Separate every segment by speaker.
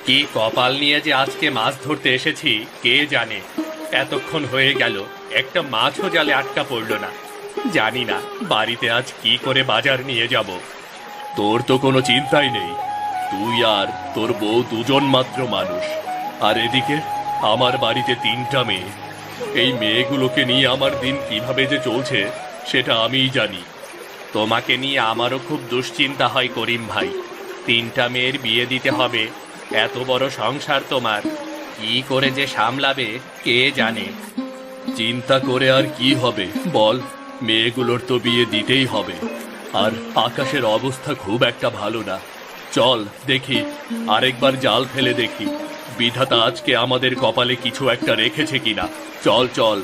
Speaker 1: কি কপাল নিয়ে যে আজকে মাছ ধরতে এসেছি কে জানে। এতক্ষণ হয়ে গেল একটা মাছও জালে আটকা পড়লো না। জানি না বাড়িতে আজ কি করে বাজার নিয়ে যাব। তোর তো কোনো চিন্তাই নেই, তুই আর তোর বউ দুজন মাত্র মানুষ। আর এদিকে আমার বাড়িতে 3টা মেয়ে। এই মেয়েগুলোকে নিয়ে আমার দিন কিভাবে যে চলছে সেটা আমিই জানি। তোমাকে নিয়ে আমারও খুব দুশ্চিন্তা হয় করিম ভাই। 3টা মেয়ের বিয়ে দিতে হবে, এত বড় সংসার তোমার, কি করে যে সামলাবে কে জানে। চিন্তা করে আর কি হবে বল, মেয়েগুলোর তো বিয়ে দিতেই হবে। আর আকাশের অবস্থা খুব একটা ভালো না। চল দেখি, আরেকবার জাল ফেলে দেখি বিধাতা আজকে আমাদের কপালে কিছু একটা রেখেছে কিনা। চল চল।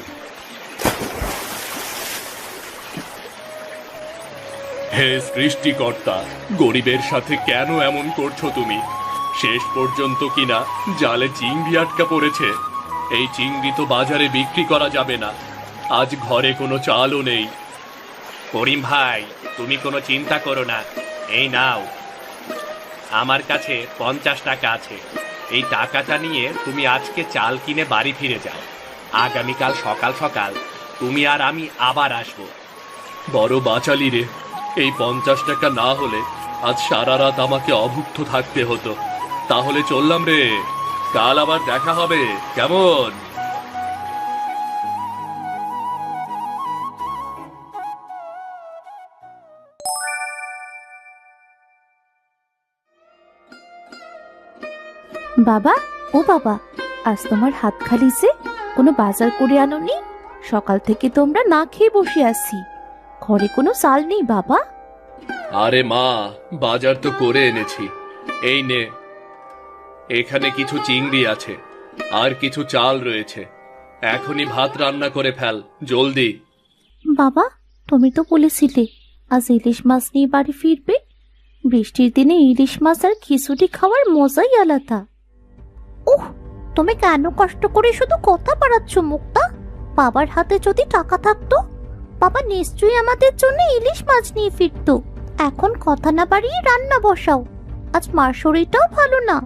Speaker 1: হে সৃষ্টিকর্তা, গরিবের সাথে কেন এমন করছো তুমি? শেষ পর্যন্ত কিনা জালে চিংড়ি আটকা পড়েছে। এই চিংড়ি তো বাজারে বিক্রি করা যাবে না। আজ ঘরে কোনো চালও নেই। করিম ভাই, তুমি কোনো চিন্তা করো না, এই নাও, আমার কাছে 50 টাকা আছে। এই টাকাটা নিয়ে তুমি আজকে চাল কিনে বাড়ি ফিরে যাও। আগামীকাল সকাল সকাল তুমি আর আমি আবার আসবো। বড় বাচালি রে, এই 50 টাকা না হলে আজ সারা রাত আমাকে অভুক্ত থাকতে হতো। তাহলে চললাম রে, কাল আবার দেখা হবে, কেমন?
Speaker 2: বাবা, ও বাবা, আজ তোমার হাত খালি যে? কোনো বাজার করে আনোনি? সকাল থেকে তোমরা না খেয়ে বসে আছি, ঘরে কোনো চাল নেই বাবা।
Speaker 1: আরে মা, বাজার তো করে এনেছি, এই নে। এখানে কিছু চিংড়ি আছে, আর কিছু চাল রয়েছে। এখনই ভাত রান্না করে ফেল, জলদি।
Speaker 2: বাবা, তুমি তো বলেছিলে আজ ইলিশ মাছ নিয়ে বাড়ি ফিরবে। বৃষ্টির দিনে ইলিশ মাছ আর খিচুড়ি খাওয়ার মজাই আলাদা। উহ, তুমি কেন কষ্ট করে শুধু কথা বাড়াচ্ছ মুক্তা? বাবার হাতে যদি টাকা থাকতো, বাবা নিশ্চয়ই আমাদের জন্য ইলিশ মাছ নিয়ে ফিরতো। এখন কথা না বাড়িয়ে রান্না বসাও, আজ মার শরীরটাও ভালো না।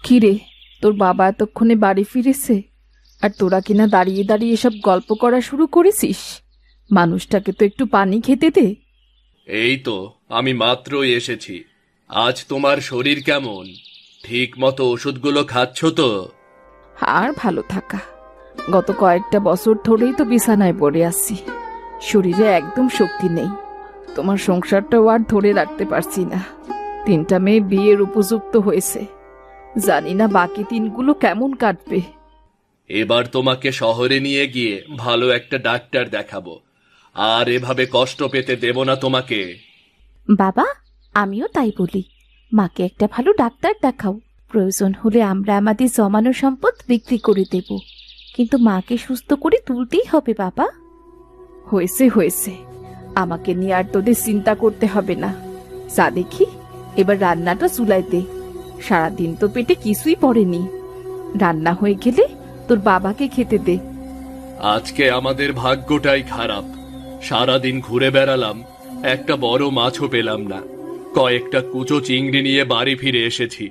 Speaker 3: কিরে, তোর বাবা এতক্ষণে বাড়ি ফিরেছে আর তোরা কিনা দাঁড়িয়ে দাঁড়িয়ে এসব গল্প করা শুরু করেছিস? মানুষটাকে তো একটু পানি খেতে দে।
Speaker 1: এই তো আমি মাত্রই এসেছি। আজ তোমার শরীর কেমন? ঠিক মতো ওষুধগুলো খাচ্ছ তো?
Speaker 3: আর ভালো থাকা, গত কয়েকটা বছর ধরেই তো বিছানায় পড়ে আছি, শরীরে একদম শক্তি নেই। তোমার সংসারটাও আর ধরে রাখতে পারছি না। 3টা মেয়ে বিয়ের উপযুক্ত হয়েছে, জানি না বাকি 3গুলো কেমন কাটবে।
Speaker 1: এবার তোমাকে শহরে নিয়ে গিয়ে ভালো একটা ডাক্তার দেখাবো, আর এভাবে কষ্ট পেতে দেব না তোমাকে।
Speaker 2: বাবা, আমিও তাই বলি, মাকে একটা ভালো ডাক্তার দেখাও। প্রয়োজন হলে আমরা আমাদের জমানো সম্পদ বিক্রি করে দেব, কিন্তু মাকে সুস্থ করে তুলতেই হবে বাবা।
Speaker 3: হয়েছে হয়েছে, আমাকে নিয়ে আর তোদের চিন্তা করতে হবে না। যা দেখি, এবার রান্নাটা চুলায় দে। সারাদিন তো পেটে কিছুই পড়েনি, রান্না হয়ে গেলে তোর বাবাকে খেতে দে।
Speaker 1: আজকে আমাদের ভাগ্যটাই খারাপ। সারাদিন ঘুরে বেড়ালাম, একটা বড় মাছও পেলাম না। কয়েকটা কুচো চিংড়ি নিয়ে বাড়ি ফিরে এসেছি।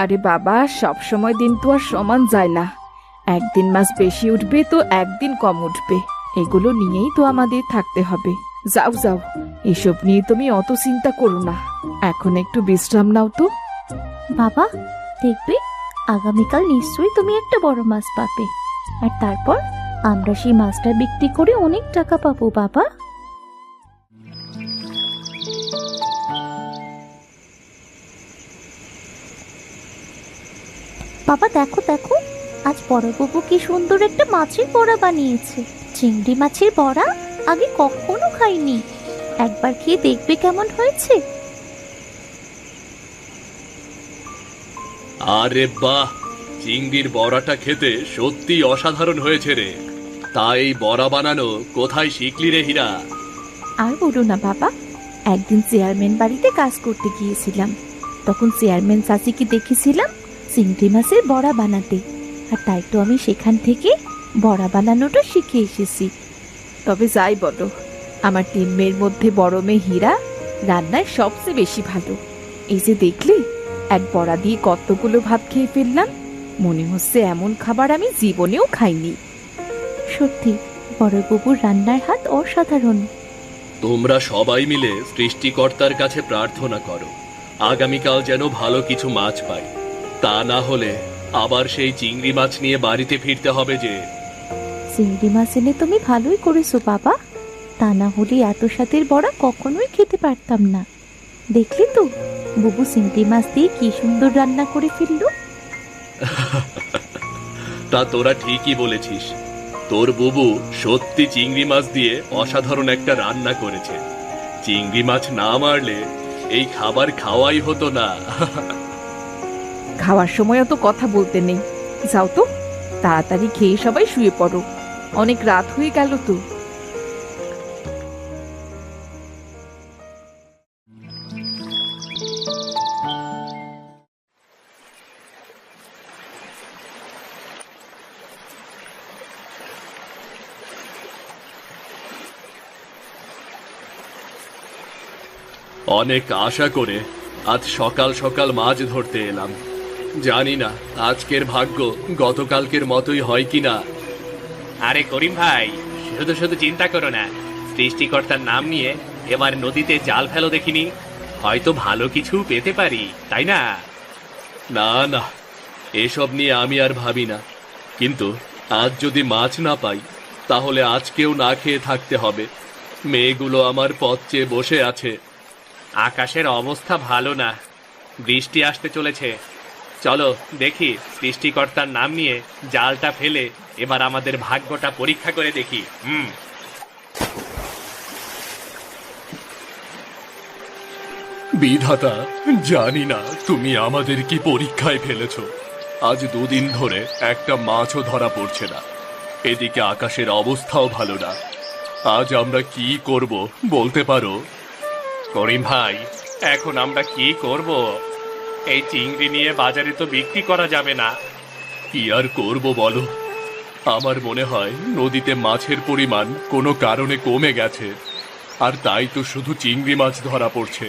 Speaker 3: আরে বাবা, সব সময় দিন তো আর সমান যায় না। একদিন মাছ বেশি উঠবে তো একদিন কম উঠবে, এগুলো নিয়েই তো আমাদের থাকতে হবে। যাও যাও, এসব নিয়ে তুমি অত চিন্তা করো না, এখন একটু বিশ্রাম নাও তো।
Speaker 2: বাবা, দেখবে আগামীকাল নিশ্চয়ই তুমি একটা বড় মাছ পাবে, আর তারপর আমরা সেই মাছটা বিক্রি করে অনেক টাকা পাবো বাবা। বাবা দেখো দেখো, আজ বড়বাবু কি সুন্দর একটা মাছের বড়া বানিয়েছে। চিংড়ি মাছের বড়া আগে কখনো খাইনি, একবার খেয়ে দেখবে কেমন হয়েছে।
Speaker 1: আরে বাহ, চিংড়ির বড়াটা খেতে সত্যি অসাধারণ হয়েছে রে। তাই বড়া বানানো কোথায় শিখলি রে হীরা?
Speaker 2: আর বলো না বাবা, একদিন চেয়ারম্যান বাড়িতে কাজ করতে গিয়েছিলাম, তখন চেয়ারম্যান চাচিকে দেখেছিলাম চিংড়ি মাছের বড়া বানাতে, আর তাই তো আমি সেখান থেকে বড়া বানানোটা শিখে এসেছি।
Speaker 3: তবে যাই বলো, আমার 3 মেয়ের মধ্যে বড় মেয়ে হীরা রান্নায় সবচেয়ে বেশি ভালো। এই যে দেখলে, এক বড়া দিয়ে কতগুলো ভাত খেয়ে ফেললাম। মনে হচ্ছে এমন খাবার আমি জীবনেও খাইনি।
Speaker 2: সত্যি বড়বাবুর রান্নার হাত অসাধারণ।
Speaker 1: তোমরা সবাই মিলে সৃষ্টিকর্তার কাছে প্রার্থনা করো আগামীকাল যেন ভালো কিছু মাছ পাই। তা না হলে আবার সেই চিংড়ি মাছ নিয়ে বাড়িতে ফিরতে হবে যে।
Speaker 2: চিংড়ি মাছ এনে তুমি ভালোই করেছো বাবা, তা না হলে এত স্বাদের বড়া কখনোই খেতে পারতাম না। দেখলি তো বুবু চিংড়ি মাছ দিয়ে কি সুন্দর রান্না করে ফেললো।
Speaker 1: তা তোরা ঠিকই বলেছিস, তোর বুবু সত্যি চিংড়ি মাছ দিয়ে অসাধারণ একটা রান্না করেছে। চিংড়ি মাছ না মারলে এই খাবার খাওয়াই হতো না।
Speaker 3: খাওয়ার সময়ও তো কথা বলতে নেই। যাও তো, তাড়াতাড়ি খেয়ে সবাই শুয়ে পড়ো, অনেক রাত হয়ে গেল তো।
Speaker 1: অনেক আশা করে আজ সকাল সকাল মাছ ধরতে এলাম। জানি না আজকের ভাগ্য গতকালকের মতোই হয় কিনা। আরে করিম ভাই, শুধু শুধু চিন্তা করো না, সৃষ্টিকর্তার নাম নিয়ে এবার নদীতে জাল ফেলো দেখিনি, হয়তো ভালো কিছু পেতে পারি, তাই না? না না, এসব নিয়ে আমি আর ভাবি না। কিন্তু আজ যদি মাছ না পাই তাহলে আজকেও না খেয়ে থাকতে হবে। মেয়েগুলো আমার পথ চেয়ে বসে আছে। আকাশের অবস্থা ভালো না, বৃষ্টি আসতে চলেছে। চলো দেখি, সৃষ্টিকর্তার নাম নিয়ে জালটা ফেলে এবার আমাদের ভাগ্যটা পরীক্ষা করে দেখি। বিধাতা, জানি না তুমি আমাদের কি পরীক্ষায় ফেলেছো। আজ দুদিন ধরে একটা মাছও ধরা পড়ছে না, এদিকে আকাশের অবস্থাও ভালো না। আজ আমরা কি করব বলতে পারো? করিম ভাই, এখন আমরা কি করব? এই চিংড়ি নিয়ে বাজারে তো বিক্রি করা যাবে না। কি আর করব বলো? আমার মনে হয় নদীতে মাছের পরিমাণ কোনো কারণে কমে গেছে, আর তাই তো শুধু চিংড়ি মাছ ধরা পড়ছে।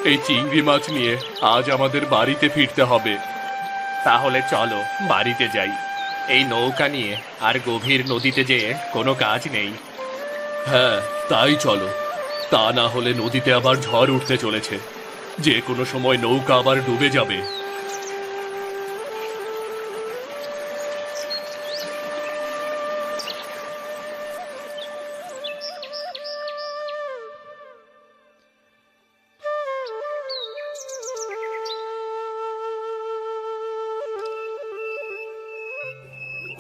Speaker 1: এই চিংড়ি মাছ নিয়ে আজ আমাদের বাড়িতে ফিরতে হবে। তাহলে চলো বাড়িতে যাই, এই নৌকা নিয়ে আর গভীর নদীতে যেয়ে কোনো কাজ নেই। হ্যাঁ তাই চলো, তা না হলে নদীতে আবার ঝড় উঠতে চলেছে, যে কোনো সময় নৌকা আবার ডুবে যাবে।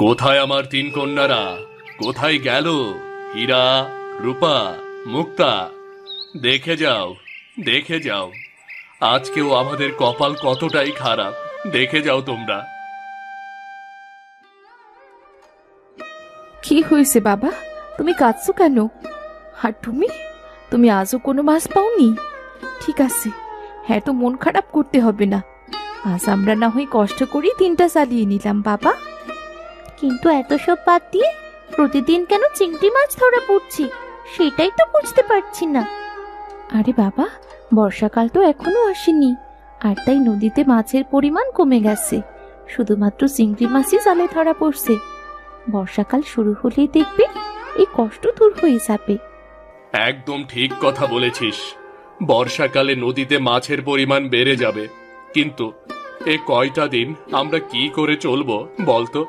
Speaker 1: কোথায় আমার তিন কন্যারা? কোথায় গেল? হীরা, রূপা, মুক্তা, দেখে যাও, দেখে যাও, আজকেও আমাদের কপাল কতটাই খারাপ। দেখে যাও তোমরা।
Speaker 3: কি হয়েছে বাবা, তুমি কাঁদছো কেন? আর তুমি আজও কোনো মাছ পাওনি? ঠিক আছে, হ্যাঁ তো মন খারাপ করতে হবে না। আজ আমরা না হয় কষ্ট করেই দিনটা চালিয়ে নিলাম বাবা।
Speaker 2: কিন্তু এত সব বাদ দিয়ে প্রতিদিন কেন চিংড়ি মাছ ধরা পড়ছি সেটাই তো বুঝতে পারছি না। আরে বাবা, বর্ষাকাল তো এখনো আসেনি, আর তাই নদীতে মাছের পরিমাণ কমে গেছে। শুধুমাত্র চিংড়ি মাছই জালে ধরা পড়ছে। বর্ষাকাল শুরু হলেই দেখবে এই কষ্ট দূর হয়ে যাবে।
Speaker 1: একদম ঠিক কথা বলেছিস, বর্ষাকালে নদীতে মাছের পরিমাণ বেড়ে যাবে। কিন্তু এ কয়টা দিন আমরা কি করে চলবো বলতো?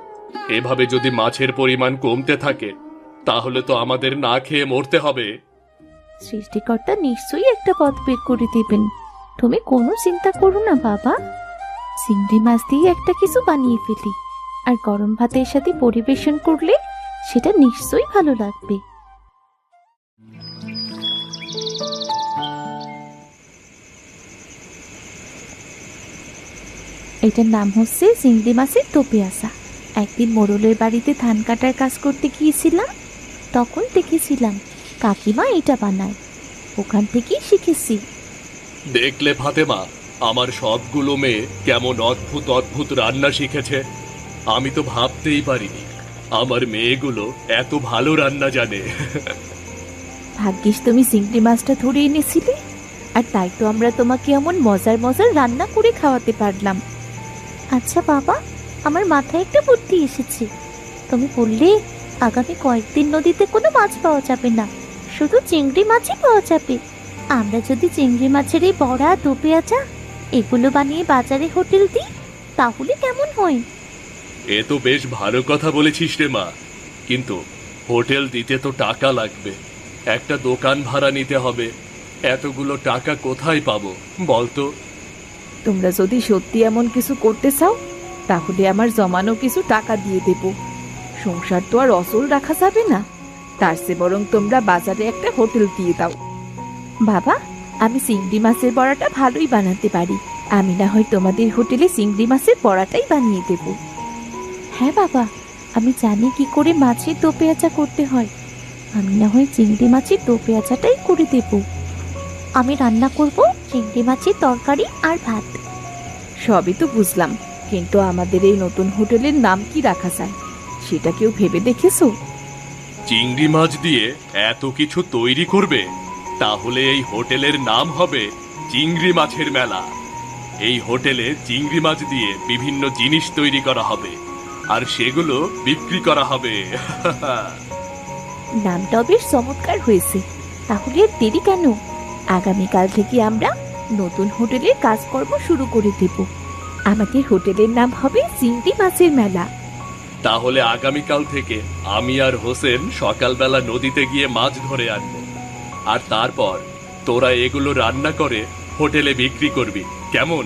Speaker 1: এভাবে যদি মাছের পরিমাণ কমতে থাকে তাহলে তো আমাদের না খেয়ে মরতে হবে।
Speaker 2: সৃষ্টিকর্তা নিশ্চয়ই একটা পথ বের করে দেবেন, তুমি কোনো চিন্তা করো না বাবা। চিংড়ি মাছ দিয়ে একটা কিছু বানিয়ে ফেলি, আর গরম ভাতের সাথে পরিবেশন করলে সেটা নিশ্চয়ই ভালো লাগবে। এটার নাম হচ্ছে চিংড়ি মাছের টোপে আসা। একদিন মোড়লের বাড়িতে ধান কাটার কাজ করতে গিয়েছিলাম, তখন দেখেছিলাম কাকিমা এটা বানায়, ওখান থেকেই শিখেছি।
Speaker 1: দেখলে ফাতেমা, আমার সবগুলো মেয়ে কেমন অদ্ভুত অদ্ভুত রান্না শিখেছে। আমি তো ভাবতেই পারিনি আমার মেয়েগুলো এত ভালো রান্না জানে।
Speaker 2: ভাগ্যিস তুমি চিংড়ি মাছটা ধরে এনেছিলে, আর আর তাই তো আমরা তোমাকে এমন মজার মজার রান্না করে খাওয়াতে পারলাম। আচ্ছা বাবা, আমার মাথায় একটা বুদ্ধি এসেছে। তুমি বললে আগামী কয়েকদিন নদীতে কোনো মাছ পাওয়া যাবে না, শুধু চিংড়ি মাছই পাওয়া যাবে। আমরা যদি চিংড়ি মাছের এই বড়া, দো পেঁয়াজা এগুলো বানিয়ে বাজারে হোটেল দিই, তাহলে কেমন হয়?
Speaker 1: এ তো বেশ ভালো কথা বলেছিস রে মা, কিন্তু হোটেল দিতে তো টাকা লাগবে, একটা দোকান ভাড়া নিতে হবে। এতগুলো টাকা কোথায় পাবো বলতো?
Speaker 3: তোমরা যদি সত্যি এমন কিছু করতে চাও তাহলে আমার জমানো কিছু টাকা দিয়ে দেব। সংসার তো আর অচল রাখা যাবে না, তার চেয়ে বরং তোমরা বাজারে একটা হোটেল দিয়ে দাও।
Speaker 2: বাবা, আমি চিংড়ি মাছের বড়াটা ভালোই বানাতে পারি। আমি না হয় তোমাদের হোটেলে চিংড়ি মাছের বড়াটাই বানিয়ে দেব। হ্যাঁ বাবা, আমি জানি কি করে মাছের দো পেঁয়াজা করতে হয়। আমি না হয় চিংড়ি মাছের দো পেঁয়াজাটাই করে দেব। আমি রান্না করব চিংড়ি মাছের তরকারি আর ভাত।
Speaker 3: সবই তো বুঝলাম, কিন্তু আমাদের এই নতুন হোটেলের নাম কি রাখা যায় সেটা কেউ ভেবে দেখেছো?
Speaker 1: চিংড়ি মাছ দিয়ে এত কিছু তৈরি করবে? তাহলে এই হোটেলের নাম হবে চিংড়ি মাছের মেলা। এই হোটেলে চিংড়ি মাছ দিয়ে বিভিন্ন জিনিস তৈরি করা হবে, আর সেগুলো বিক্রি করা হবে।
Speaker 2: নামটাও বেশ চমৎকার হয়েছে। তাহলে আর দেরি কেন? আগামীকাল থেকে আমরা নতুন হোটেলের কাজকর্ম শুরু করে দেব। আমাদের হোটেলের নাম হবে চিংড়ি মাছের মেলা।
Speaker 1: তাহলে আগামীকাল থেকে আমি আর হোসেন সকালবেলা নদীতে গিয়ে মাছ ধরে আনবো, আর তারপর তোরা এগুলো রান্না করে হোটেলে বিক্রি করবি, কেমন?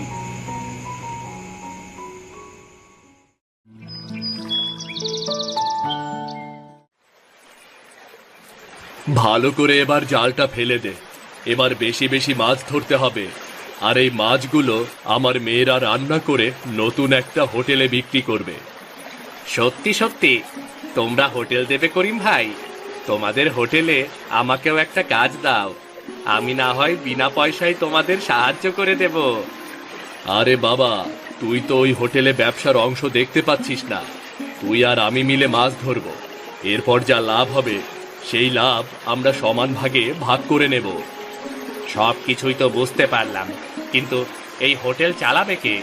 Speaker 1: ভালো করে এবার জালটা ফেলে দে। এবার বেশি বেশি মাছ ধরতে হবে, আর এই মাছগুলো আমার মেয়েরা রান্না করে নতুন একটা হোটেলে বিক্রি করবে। সত্যি সত্যি তোমরা হোটেল দেবে করিম ভাই? তোমাদের হোটেলে আমাকেও একটা কাজ দাও, আমি না হয় বিনা পয়সায় তোমাদের সাহায্য করে দেব। আরে বাবা, তুই তো ওই হোটেলে ব্যবসার অংশ দেখতে পাচ্ছিস না। তুই আর আমি মিলে মাছ ধরবো, এরপর যা লাভ হবে সেই লাভ আমরা সমান ভাগে ভাগ করে নেব। সব কিছুই তো বুঝতে পারলাম, কিন্তু এই হোটেল চালাবে কে?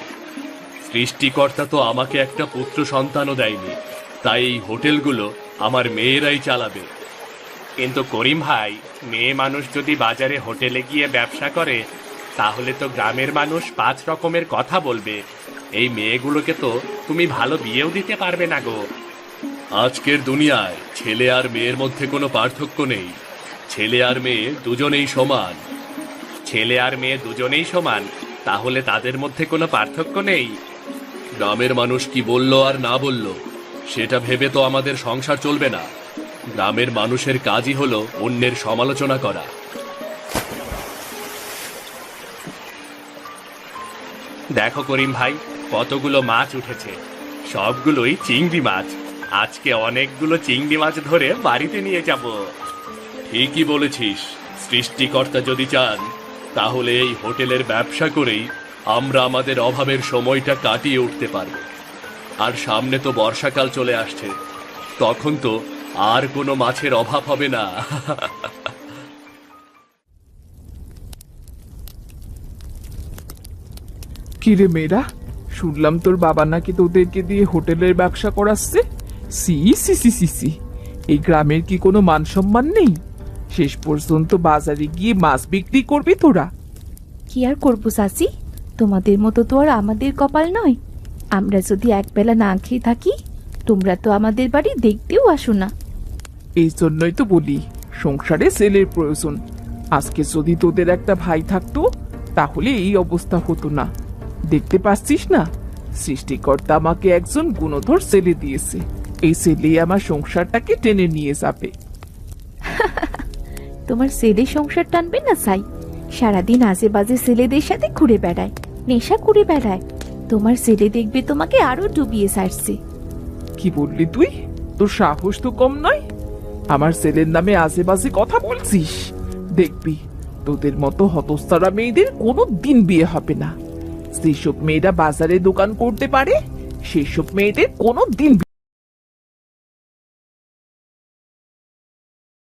Speaker 1: সৃষ্টিকর্তা তো আমাকে একটা পুত্র সন্তানও দেয়নি, তাই এই হোটেলগুলো আমার মেয়েরাই চালাবে। কিন্তু করিম ভাই, মেয়ে মানুষ যদি বাজারে হোটেলে গিয়ে ব্যবসা করে, তাহলে তো গ্রামের মানুষ 5 রকমের কথা বলবে। এই মেয়েগুলোকে তো তুমি ভালো বিয়েও দিতে পারবে না গো। আজকের দুনিয়ায় ছেলে আর মেয়ের মধ্যে কোনো পার্থক্য নেই। ছেলে আর মেয়ে দুজনেই সমান। ছেলে আর মেয়ে দুজনেই সমান, তাহলে তাদের মধ্যে কোনো পার্থক্য নেই? গ্রামের মানুষ কি বলল আর না বলল সেটা ভেবে তো আমাদের সংসার চলবে না। গ্রামের মানুষের কাজই হলো অন্যের সমালোচনা করা। দেখো করিম ভাই, কতগুলো মাছ উঠেছে, সবগুলোই চিংড়ি মাছ। আজকে অনেকগুলো চিংড়ি মাছ ধরে বাড়িতে নিয়ে যাব। ঠিকই বলেছিস, সৃষ্টিকর্তা যদি চান তাহলে এই হোটেলের ব্যবসা করেই আমরা আমাদের অভাবের সময়টা কাটিয়ে উঠতে পারব। আর সামনে তো বর্ষাকাল চলে আসছে, তখন তো আর কোনো মাছের অভাব হবে না।
Speaker 4: কিরে মেয়েরা, শুনলাম তোর বাবা নাকি তোদেরকে দিয়ে হোটেলের ব্যবসা করাচ্ছে। সি সি সি সি সি, এই গ্রামের কি কোনো মান সম্মান নেই? শেষ পর্যন্ত বাজারে গিয়ে মাছ বিক্রি করবি তোরা?
Speaker 2: কি আর করবো চাচি, তোমাদের মতো তো আর আমাদের কপাল নয়। আমরা যদি একবেলা না খেয়ে থাকি, তোমরা তো আমাদের বাড়ি দেখতেও আসো না।
Speaker 4: এই জন্যই তো বলি সংসারে ছেলের প্রয়োজন। আজকে যদি তোদের একটা ভাই থাকতো তাহলে এই অবস্থা হতো না। দেখতে পাচ্ছিস না, সৃষ্টিকর্তা আমাকে একজন গুণধর ছেলে দিয়েছে। এই ছেলেই আমার সংসারটাকে টেনে নিয়ে যাবে।
Speaker 2: তোমার ছেলে সংসার টানবে না চাই? সারাদিন আজে বাজে ছেলেদের সাথে ঘুরে বেড়ায়, নেশা করে বেড়ায়। তোমার ছেলে দেখবে তোমাকে আরো ডুবিয়ে ছাড়ছে।
Speaker 4: কি বললি তুই? তোর সাহস তো কম নয়। আমার ছেলের নামে আজে বাজে কথা বলছিস? দেখবি তোদের মতো হতস্তারা মেয়েদের কোনো দিন বিয়ে হবে না। যেসব মেয়েরা বাজারে দোকান করতে পারে সেসব মেয়েদের কোনো দিন